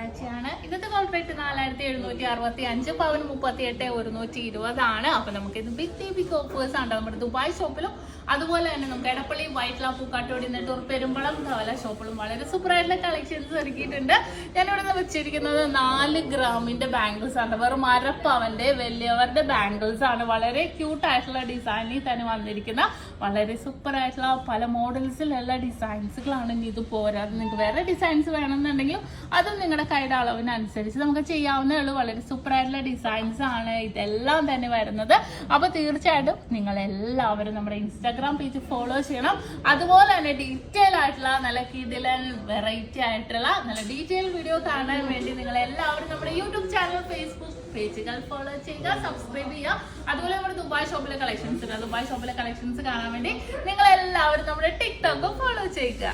ഞായറാഴ്ചയാണ്. ഇന്നത്തെ gold rate 4765, പവന് 38,120 ആണ്. അപ്പൊ നമുക്ക് ഇത് ബിഗ് ഓഫേഴ്സ് ആണ് നമ്മുടെ ദുബായ് ഷോപ്പിലും അതുപോലെ തന്നെ നമുക്ക് എടപ്പള്ളി വൈറ്റ്ല പൂക്കാട്ടോടി നെട്ടൂർ പെരുമ്പളം ധവല ഷോപ്പിലും വളരെ സൂപ്പർ ആയിട്ടുള്ള കളക്ഷൻസ് ഒരുക്കിയിട്ടുണ്ട്. ഞാനിവിടെ നിന്ന് വെച്ചിരിക്കുന്നത് 4 ഗ്രാമിന്റെ ബാംഗിൾസ് ആണ്. വെറും അരപ്പവന്റെ വലിയവരുടെ ബാംഗിൾസ് ആണ്. വളരെ ക്യൂട്ട് ആയിട്ടുള്ള ഡിസൈനിൽ തന്നെ വന്നിരിക്കുന്ന വളരെ സൂപ്പർ ആയിട്ടുള്ള പല മോഡൽസിലുള്ള ഡിസൈൻസുകളാണ്. ഇനി ഇത് പോരാതെ നിങ്ങൾക്ക് വേറെ ഡിസൈൻസ് വേണമെന്നുണ്ടെങ്കിലും അതും നിങ്ങളുടെ കൈയുടെ അളവിനനുസരിച്ച് നമുക്ക് ചെയ്യാവുന്നേ ഉള്ളൂ. വളരെ സൂപ്പർ ആയിട്ടുള്ള ഡിസൈൻസ് ആണ് ഇതെല്ലാം തന്നെ വരുന്നത്. അപ്പൊ തീർച്ചയായിട്ടും നിങ്ങൾ എല്ലാവരും നമ്മുടെ ഇൻസ്റ്റാഗ്രാം പേജ് ഫോളോ ചെയ്യണം. അതുപോലെ തന്നെ ഡീറ്റെയിൽ ആയിട്ടുള്ള നല്ല കിടിലൻ വെറൈറ്റി ആയിട്ടുള്ള നല്ല ഡീറ്റെയിൽ വീഡിയോ കാണാൻ വേണ്ടി നിങ്ങൾ എല്ലാവരും നമ്മുടെ യൂട്യൂബ് ചാനൽ, ഫേസ്ബുക്ക് പേജുകൾ ഫോളോ ചെയ്യുക, സബ്സ്ക്രൈബ് ചെയ്യുക. അതുപോലെ നമ്മുടെ ദുബായ് ഷോപ്പിലെ കളക്ഷൻസ് കാണാൻ വേണ്ടി നിങ്ങൾ എല്ലാവരും നമ്മുടെ ടിക്ടോക്ക് ഫോളോ ചെയ്യുക.